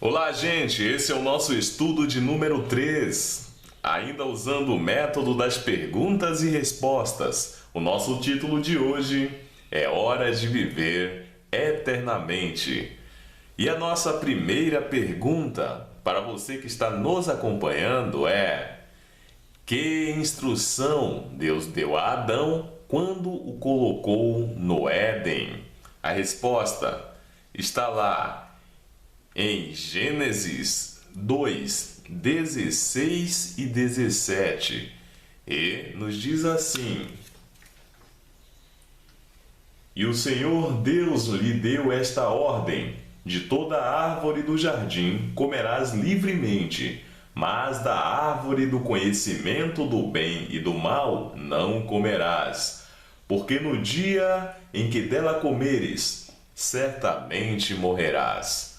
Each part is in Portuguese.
Olá, gente! Esse é o nosso estudo de número 3, ainda usando o método das perguntas e respostas. O nosso título de hoje é Hora de Viver Eternamente. E a nossa primeira pergunta para você que está nos acompanhando é: que instrução Deus deu a Adão quando o colocou no Éden? A resposta está lá em Gênesis 2, 16 e 17, e nos diz assim: E o Senhor Deus lhe deu esta ordem: de toda árvore do jardim comerás livremente, mas da árvore do conhecimento do bem e do mal não comerás, porque no dia em que dela comeres, certamente morrerás.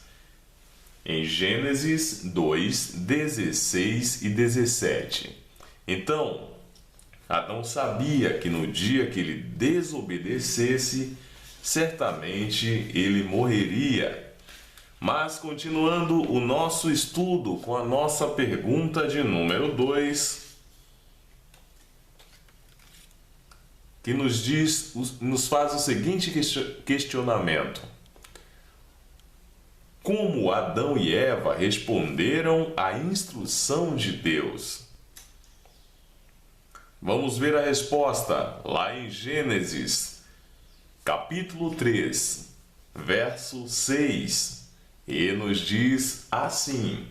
Em Gênesis 2, 16 e 17. Então, Adão sabia que no dia que ele desobedecesse, certamente ele morreria. Mas, continuando o nosso estudo com a nossa pergunta de número 2, que nos faz o seguinte questionamento: como Adão e Eva responderam à instrução de Deus? Vamos ver a resposta lá em Gênesis, capítulo 3, verso 6, e nos diz assim: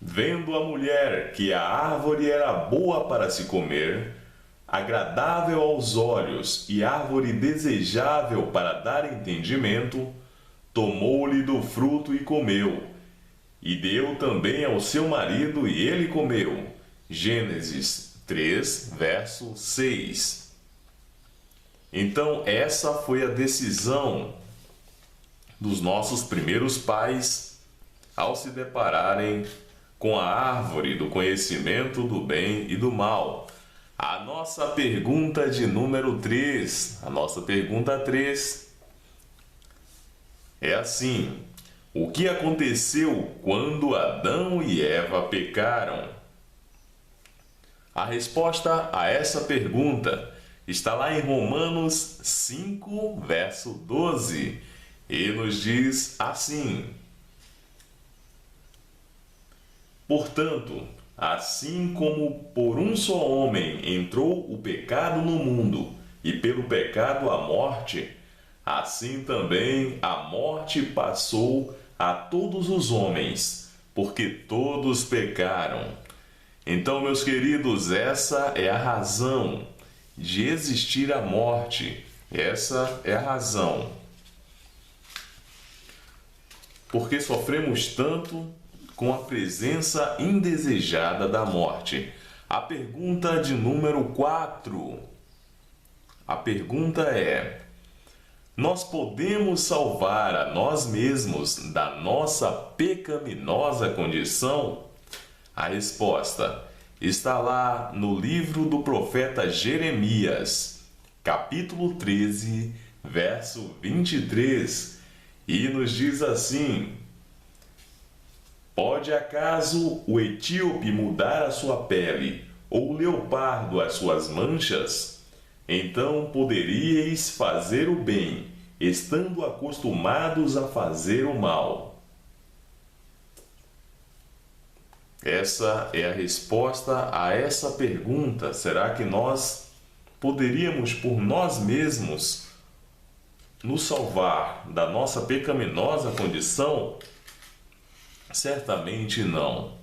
Vendo a mulher que a árvore era boa para se comer, agradável aos olhos e árvore desejável para dar entendimento, tomou-lhe do fruto e comeu, e deu também ao seu marido e ele comeu. Gênesis 3, verso 6. Então, essa foi a decisão dos nossos primeiros pais ao se depararem com a árvore do conhecimento do bem e do mal. A nossa pergunta de número 3, a nossa pergunta 3 é assim: o que aconteceu quando Adão e Eva pecaram? A resposta a essa pergunta está lá em Romanos 5, verso 12, e nos diz assim: Portanto, assim como por um só homem entrou o pecado no mundo, e pelo pecado a morte, assim também a morte passou a todos os homens, porque todos pecaram. Então, meus queridos, essa é a razão de existir a morte. Essa é a razão. Porque sofremos tanto com a presença indesejada da morte. A pergunta de número 4. A pergunta é: nós podemos salvar a nós mesmos da nossa pecaminosa condição? A resposta está lá no livro do profeta Jeremias, capítulo 13, verso 23, e nos diz assim: Pode acaso o etíope mudar a sua pele, ou o leopardo as suas manchas? Então poderíeis fazer o bem, estando acostumados a fazer o mal. Essa é a resposta a essa pergunta. Será que nós poderíamos por nós mesmos nos salvar da nossa pecaminosa condição? Certamente não.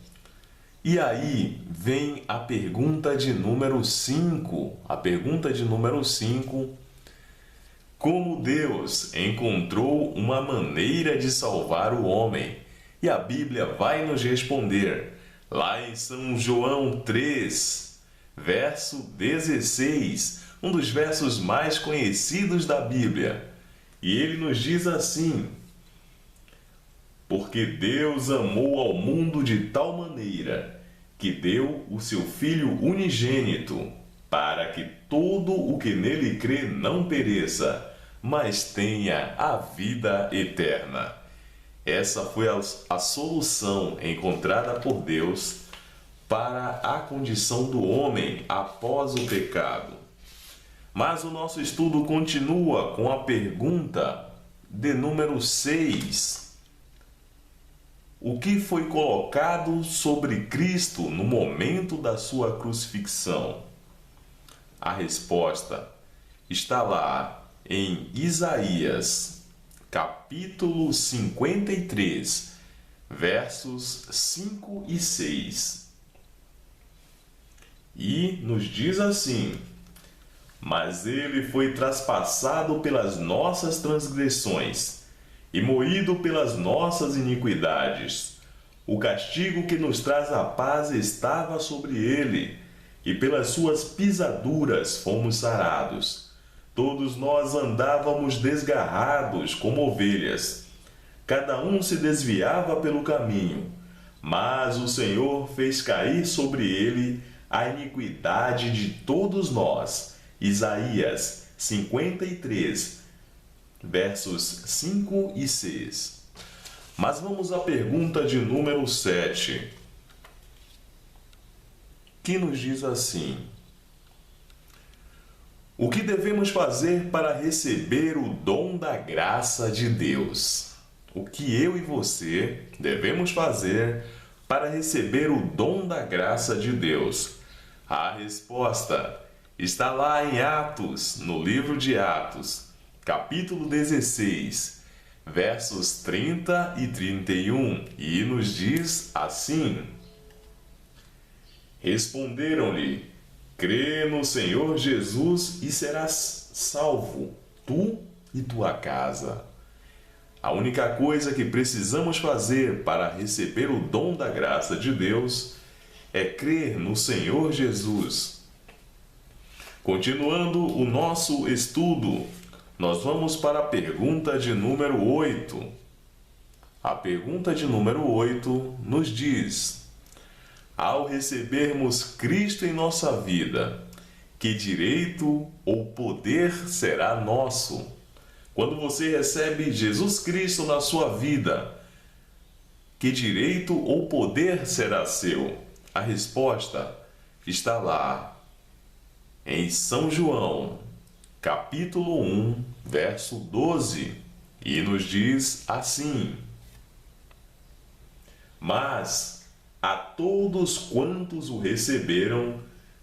E aí vem a pergunta de número 5. A pergunta de número 5. Como Deus encontrou uma maneira de salvar o homem? E a Bíblia vai nos responder lá em São João 3, verso 16, um dos versos mais conhecidos da Bíblia. E ele nos diz assim: Porque Deus amou ao mundo de tal maneira que deu o seu Filho unigênito, para que todo o que nele crê não pereça, mas tenha a vida eterna. Essa foi a solução encontrada por Deus para a condição do homem após o pecado. Mas o nosso estudo continua com a pergunta de número 6. O que foi colocado sobre Cristo no momento da sua crucifixão? A resposta está lá em Isaías, capítulo 53, versos 5 e 6. E nos diz assim: mas ele foi traspassado pelas nossas transgressões e moído pelas nossas iniquidades. O castigo que nos traz a paz estava sobre ele, e pelas suas pisaduras fomos sarados. Todos nós andávamos desgarrados como ovelhas. Cada um se desviava pelo caminho, mas o Senhor fez cair sobre ele a iniquidade de todos nós. Isaías 53, versos 5 e 6. Mas vamos à pergunta de número 7, que nos diz assim: o que devemos fazer para receber o dom da graça de Deus? O que eu e você devemos fazer para receber o dom da graça de Deus? A resposta está lá em Atos, no livro de Atos, capítulo 16, versos 30 e 31, e nos diz assim: responderam-lhe: crê no Senhor Jesus e serás salvo, tu e tua casa. A única coisa que precisamos fazer para receber o dom da graça de Deus é crer no Senhor Jesus. Continuando o nosso estudo, nós vamos para a pergunta de número 8. A pergunta de número 8 nos diz: ao recebermos Cristo em nossa vida, que direito ou poder será nosso? Quando você recebe Jesus Cristo na sua vida, que direito ou poder será seu? A resposta está lá em São João, capítulo 1, verso 12, e nos diz assim: mas a todos quantos o receberam,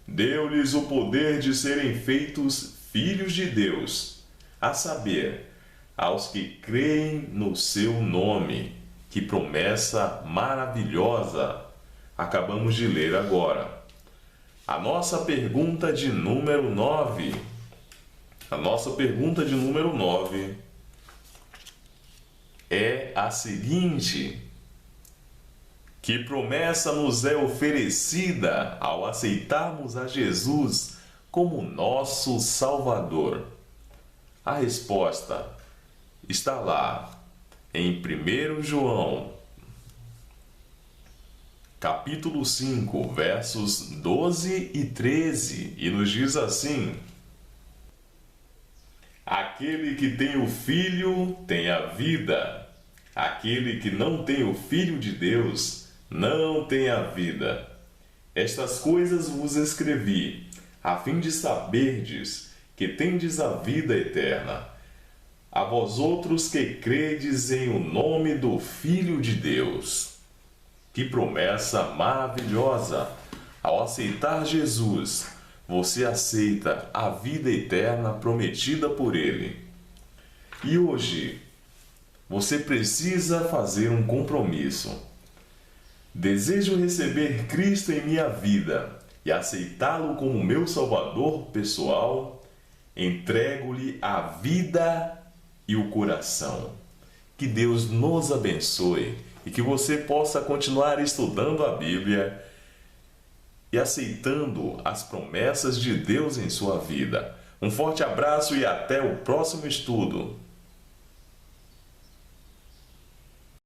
deu-lhes o poder de serem feitos filhos de Deus, a saber, aos que creem no seu nome. Que promessa maravilhosa acabamos de ler agora. A nossa pergunta de número 9. A nossa pergunta de número 9 é a seguinte: que promessa nos é oferecida ao aceitarmos a Jesus como nosso Salvador? A resposta está lá em 1 João, capítulo 5, versos 12 e 13, e nos diz assim: aquele que tem o Filho tem a vida, aquele que não tem o Filho de Deus não tem a vida. Estas coisas vos escrevi, a fim de saberdes que tendes a vida eterna. A vós outros que credes em o nome do Filho de Deus. Que promessa maravilhosa! Ao aceitar Jesus, você aceita a vida eterna prometida por Ele. E hoje, você precisa fazer um compromisso. Desejo receber Cristo em minha vida e aceitá-lo como meu Salvador pessoal. Entrego-lhe a vida e o coração. Que Deus nos abençoe e que você possa continuar estudando a Bíblia e aceitando as promessas de Deus em sua vida. Um forte abraço e até o próximo estudo.